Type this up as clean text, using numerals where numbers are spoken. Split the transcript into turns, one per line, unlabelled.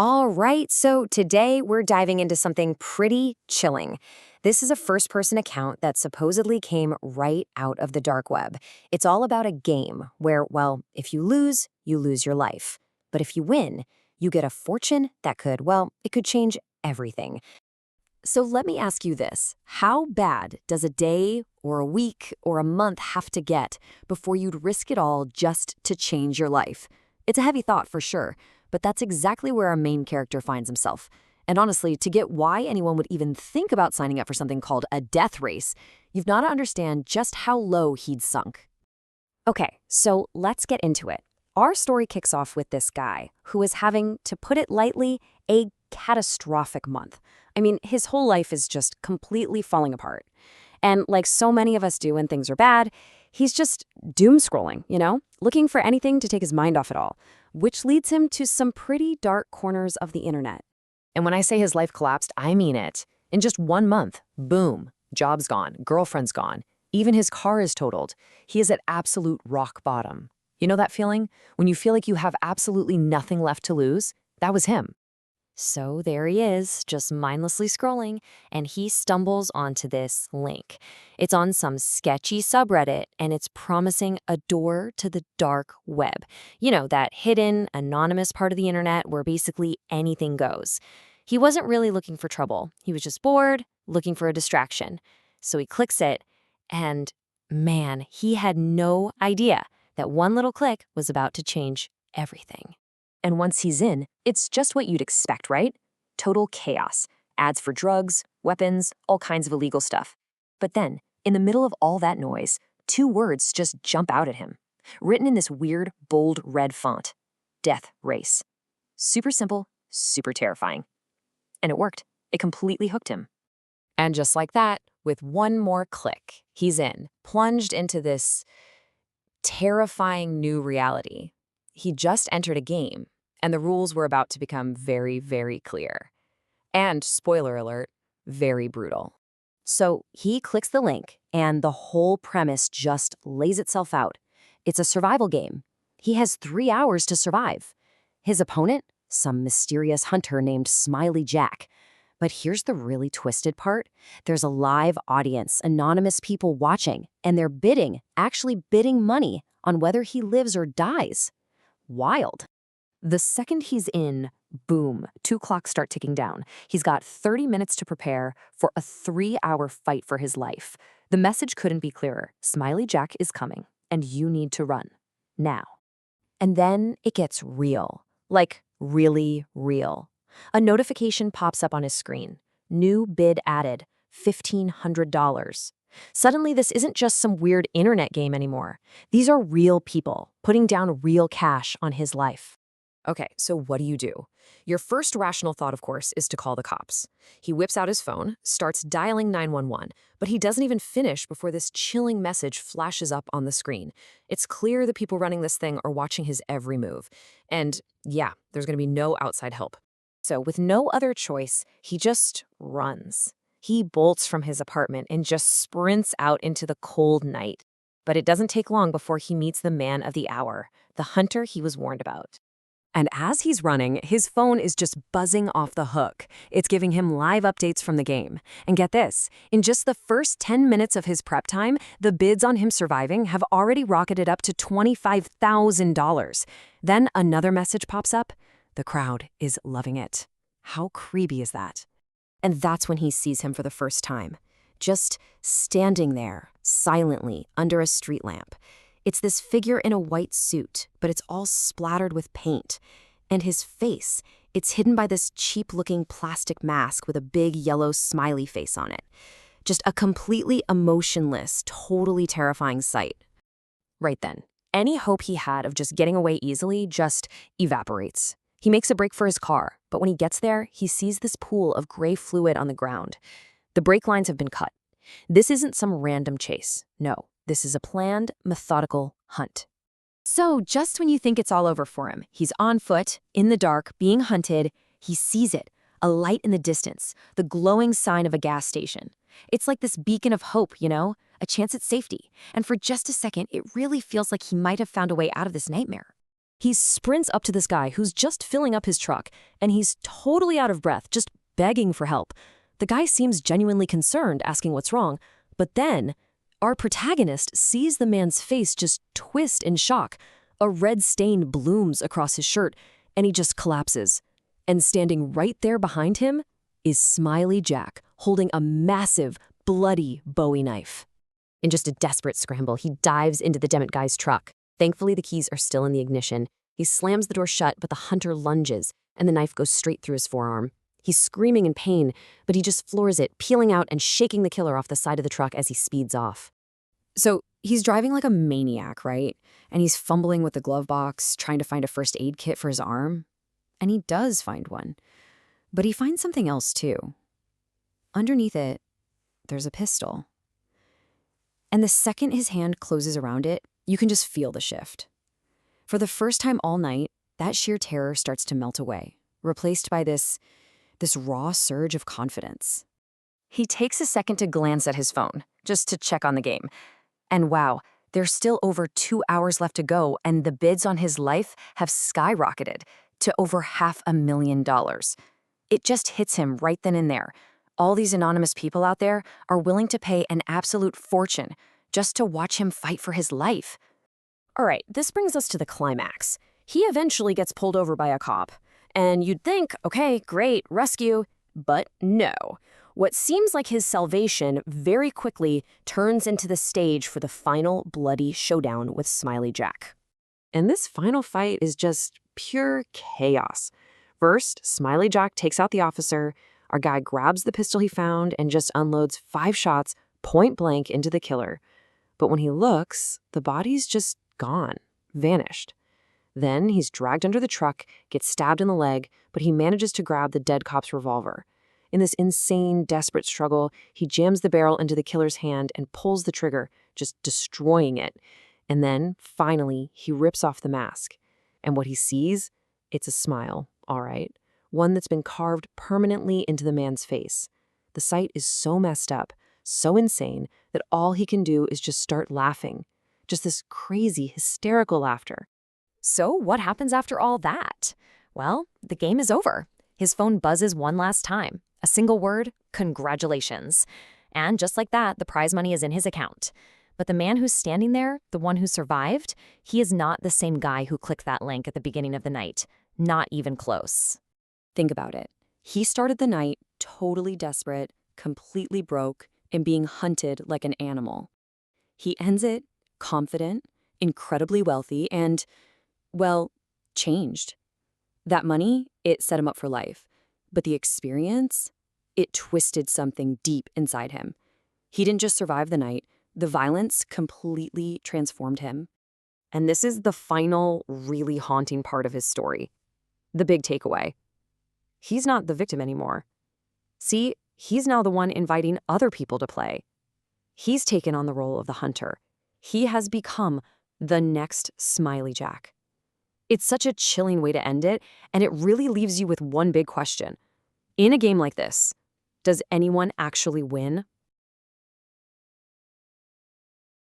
All right, so today we're diving into something pretty chilling. This is a first-person account that supposedly came right out of the dark web. It's all about a game where, well, if you lose your life. But if you win, you get a fortune that could, well, it could change everything. So let me ask you this. How bad does a day or a week or a month have to get before you'd risk it all just to change your life? It's a heavy thought for sure, but that's exactly where our main character finds himself. And honestly, to get why anyone would even think about signing up for something called a death race, you've got to understand just how low he'd sunk. Okay, so let's get into it. Our story kicks off with this guy who is having, to put it lightly, a catastrophic month. I mean, his whole life is just completely falling apart. And like so many of us do when things are bad, he's just doom scrolling, looking for anything to take his mind off it all, which leads him to some pretty dark corners of the internet. And when I say his life collapsed, I mean it. In just 1 month, boom, job's gone, girlfriend's gone, even his car is totaled. He is at absolute rock bottom. You know that feeling? When you feel like you have absolutely nothing left to lose? That was him. So there he is, just mindlessly scrolling, and he stumbles onto this link. It's on some sketchy subreddit, and it's promising a door to the dark web. You know, that hidden, anonymous part of the internet where basically anything goes. He wasn't really looking for trouble. He was just bored, looking for a distraction. So he clicks it, and man, he had no idea that one little click was about to change everything. And once he's in, it's just what you'd expect, right? Total chaos. Ads for drugs, weapons, all kinds of illegal stuff. But then, in the middle of all that noise, 2 words just jump out at him. Written in this weird, bold red font. Death race. Super simple, super terrifying. And it worked. It completely hooked him. And just like that, with one more click, he's in, plunged into this terrifying new reality. He just entered a game, and the rules were about to become very, very clear. And, spoiler alert, very brutal. So he clicks the link, and the whole premise just lays itself out. It's a survival game. He has 3 hours to survive. His opponent? Some mysterious hunter named Smiley Jack. But here's the really twisted part. There's a live audience, anonymous people watching, and they're actually bidding money on whether he lives or dies. Wild. The second he's in, boom, 2 clocks start ticking down. He's got 30 minutes to prepare for a 3-hour fight for his life. The message couldn't be clearer. Smiley Jack is coming, and you need to run. Now. And then it gets real. Like, really real. A notification pops up on his screen. New bid added, $1,500. Suddenly, this isn't just some weird internet game anymore. These are real people putting down real cash on his life. Okay, so what do? Your first rational thought, of course, is to call the cops. He whips out his phone, starts dialing 911, but he doesn't even finish before this chilling message flashes up on the screen. It's clear the people running this thing are watching his every move. And yeah, there's going to be no outside help. So with no other choice, he just runs. He bolts from his apartment and just sprints out into the cold night. But it doesn't take long before he meets the man of the hour, the hunter he was warned about. And as he's running, his phone is just buzzing off the hook. It's giving him live updates from the game. And get this, in just the first 10 minutes of his prep time, the bids on him surviving have already rocketed up to $25,000. Then another message pops up. The crowd is loving it. How creepy is that? And that's when he sees him for the first time. Just standing there, silently, under a street lamp. It's this figure in a white suit, but it's all splattered with paint. And his face, it's hidden by this cheap-looking plastic mask with a big yellow smiley face on it. Just a completely emotionless, totally terrifying sight. Right then, any hope he had of just getting away easily just evaporates. He makes a break for his car, but when he gets there, he sees this pool of gray fluid on the ground. The brake lines have been cut. This isn't some random chase. No, this is a planned, methodical hunt. So just when you think it's all over for him, he's on foot, in the dark, being hunted, he sees it, a light in the distance, the glowing sign of a gas station. It's like this beacon of hope, a chance at safety. And for just a second, it really feels like he might have found a way out of this nightmare.
He sprints up to this guy who's just filling up his truck, and he's totally out of breath, just begging for help. The guy seems genuinely concerned, asking what's wrong, but then our protagonist sees the man's face just twist in shock. A red stain blooms across his shirt, and he just collapses. And standing right there behind him is Smiley Jack, holding a massive, bloody Bowie knife.
In just a desperate scramble, he dives into the Demet guy's truck. Thankfully, the keys are still in the ignition. He slams the door shut, but the hunter lunges, and the knife goes straight through his forearm. He's screaming in pain, but he just floors it, peeling out and shaking the killer off the side of the truck as he speeds off. So he's driving like a maniac, right? And he's fumbling with the glove box, trying to find a first aid kit for his arm. And he does find one. But he finds something else, too. Underneath it, there's a pistol. And the second his hand closes around it, you can just feel the shift. For the first time all night, that sheer terror starts to melt away, replaced by this raw surge of confidence. He takes a second to glance at his phone, just to check on the game. And wow, there's still over 2 hours left to go, and the bids on his life have skyrocketed to over $500,000. It just hits him right then and there. All these anonymous people out there are willing to pay an absolute fortune just to watch him fight for his life.
All right, this brings us to the climax. He eventually gets pulled over by a cop. And you'd think, okay, great, rescue. But no. What seems like his salvation very quickly turns into the stage for the final bloody showdown with Smiley Jack.
And this final fight is just pure chaos. First, Smiley Jack takes out the officer. Our guy grabs the pistol he found and just unloads 5 shots point blank into the killer. But when he looks, the body's just gone, vanished. Then he's dragged under the truck, gets stabbed in the leg, but he manages to grab the dead cop's revolver. In this insane, desperate struggle, he jams the barrel into the killer's hand and pulls the trigger, just destroying it. And then, finally, he rips off the mask. And what he sees? It's a smile, all right. One that's been carved permanently into the man's face. The sight is so messed up, so insane, that all he can do is just start laughing. Just this crazy, hysterical laughter.
So what happens after all that? Well, the game is over. His phone buzzes one last time. A single word, congratulations. And just like that, the prize money is in his account. But the man who's standing there, the one who survived, he is not the same guy who clicked that link at the beginning of the night. Not even close. Think about it. He started the night totally desperate, completely broke, and being hunted like an animal. He ends it confident, incredibly wealthy, and, well, changed. That money, it set him up for life. But the experience, it twisted something deep inside him. He didn't just survive the night. The violence completely transformed him. And this is the final, really haunting part of his story. The big takeaway. He's not the victim anymore. See, he's now the one inviting other people to play. He's taken on the role of the hunter. He has become the next Smiley Jack. It's such a chilling way to end it, and it really leaves you with one big question. In a game like this, does anyone actually win